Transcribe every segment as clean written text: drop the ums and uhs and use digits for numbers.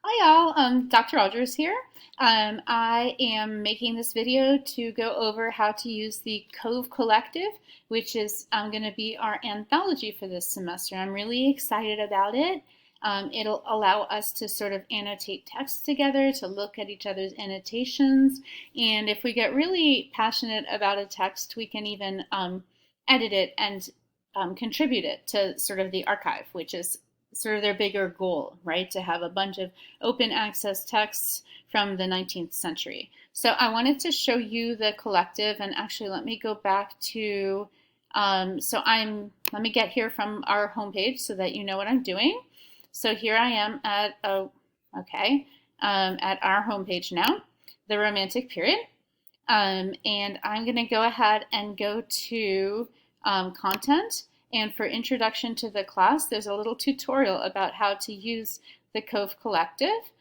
Hi y'all, Dr. Alders here. I am making this video to go over how to use the COVE Collective, which is going to be our anthology for this semester. I'm really excited about it. It'll allow us to sort of annotate text together, to look at each other's annotations, and if we get really passionate about a text, we can even edit it and contribute it to sort of the archive, which is sort of their bigger goal, right? To have a bunch of open access texts from the 19th century. So I wanted to show you the collective, and actually let me go back to, let me get here from our homepage so that you know what I'm doing. So here I am at, at our homepage now, the Romantic period. And I'm going to go ahead and go to content. And for introduction to the class, there's a little tutorial about how to use the COVE Collective.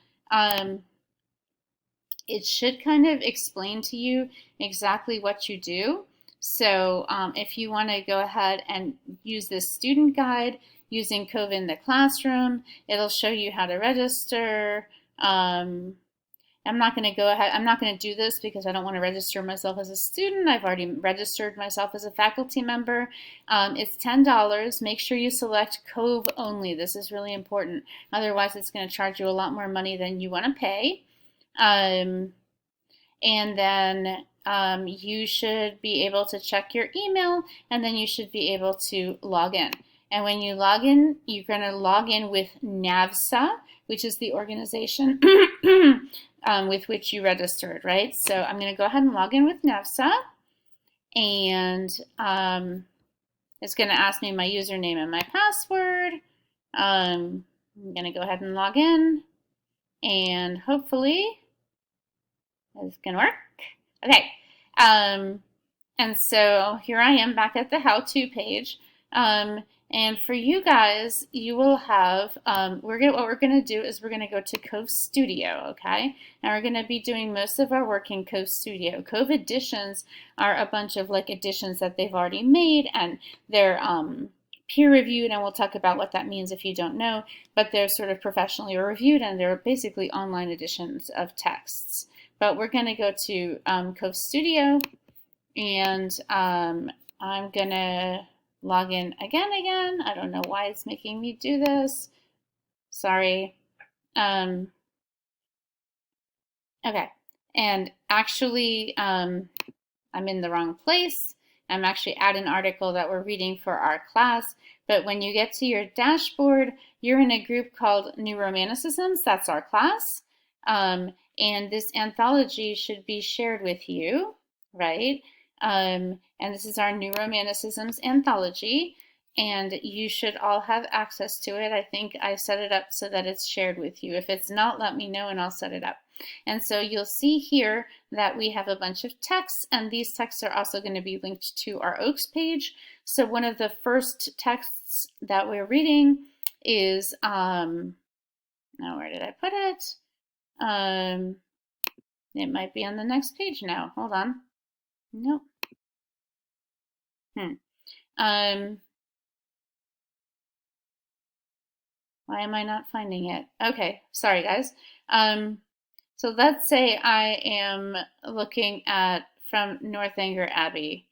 It should kind of explain to you exactly what you do. So if you want to go ahead and use this student guide using COVE in the classroom, it'll show you how to register. I'm not going to do this because I don't want to register myself as a student. I've already registered myself as a faculty member. It's $10. Make sure you select COVE only. This is really important. Otherwise, it's going to charge you a lot more money than you want to pay. And then you should be able to check your email, and then you should be able to log in. And when you log in, you're going to log in with NAVSA, which is the organization with which you registered, right? So I'm going to go ahead and log in with NAVSA, and it's going to ask me my username and my password. I'm going to go ahead and log in, and hopefully it's going to work. Okay, and so here I am back at the how-to page. And for you guys, you will have, what we're going to do is we're going to go to COVE Studio, okay? And we're going to be doing most of our work in COVE Studio. COVE editions are a bunch of like editions that they've already made, and they're peer-reviewed, and we'll talk about what that means if you don't know, but they're sort of professionally reviewed, and they're basically online editions of texts. But we're going to go to COVE Studio, and I'm going to log in again. I don't know why it's making me do this. Sorry. Okay. And actually, I'm in the wrong place. I'm actually at an article that we're reading for our class. But when you get to your dashboard, you're in a group called New Romanticisms. That's our class. And this anthology should be shared with you, right? And this is our New Romanticisms anthology, and you should all have access to it. I think I set it up so that it's shared with you. If it's not, let me know and I'll set it up. And so you'll see here that we have a bunch of texts, and these texts are also going to be linked to our OAKS page. So one of the first texts that we're reading is, now where did I put it? It might be on the next page now. Hold on. Nope. Why am I not finding it? Okay, sorry guys. So let's say I am looking at from Northanger Abbey.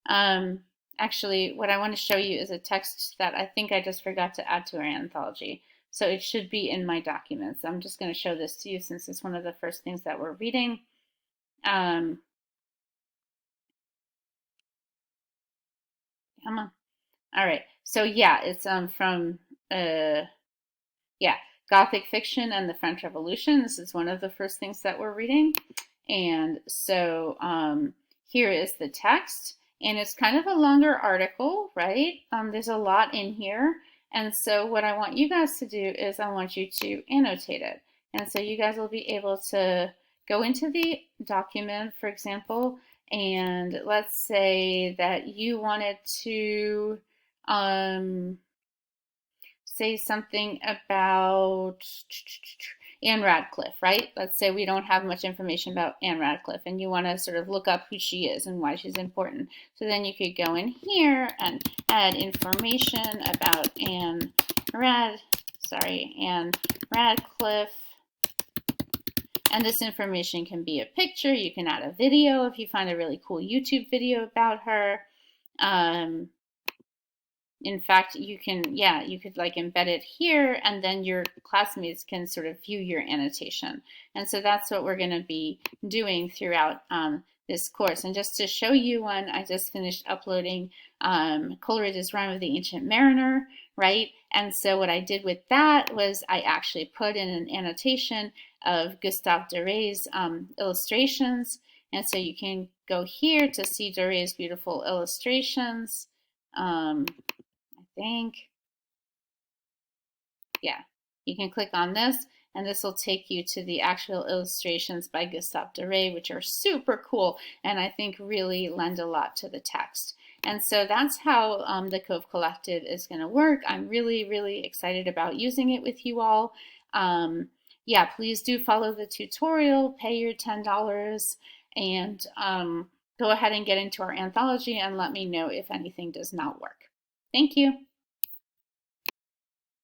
Actually, what I want to show you is a text that I think I just forgot to add to our anthology. So it should be in my documents. I'm just going to show this to you since it's one of the first things that we're reading. Come on. All right. So yeah, it's from Gothic fiction and the French Revolution. This is one of the first things that we're reading. And so here is the text, and it's kind of a longer article, right? There's a lot in here. And so what I want you guys to do is I want you to annotate it. And so you guys will be able to go into the document, for example, and let's say that you wanted to say something about Anne Radcliffe, right? Let's say we don't have much information about Anne Radcliffe and you want to sort of look up who she is and why she's important. So then you could go in here and add information about Anne Radcliffe And this information can be a picture. You can add a video if you find a really cool YouTube video about her. In fact, you can, yeah, you could like embed it here, and then your classmates can sort of view your annotation. And so that's what we're going to be doing throughout this course. And just to show you one, I just finished uploading Coleridge's Rime of the Ancient Mariner, right? And so what I did with that was I actually put in an annotation of Gustave Doré's illustrations. And so you can go here to see Doré's beautiful illustrations. Think. Yeah, you can click on this and this will take you to the actual illustrations by Gustave Doré, which are super cool and I think really lend a lot to the text. And so that's how the COVE Collective is going to work. I'm really, really excited about using it with you all. Yeah, please do follow the tutorial, pay your $10, and go ahead and get into our anthology and let me know if anything does not work. Thank you.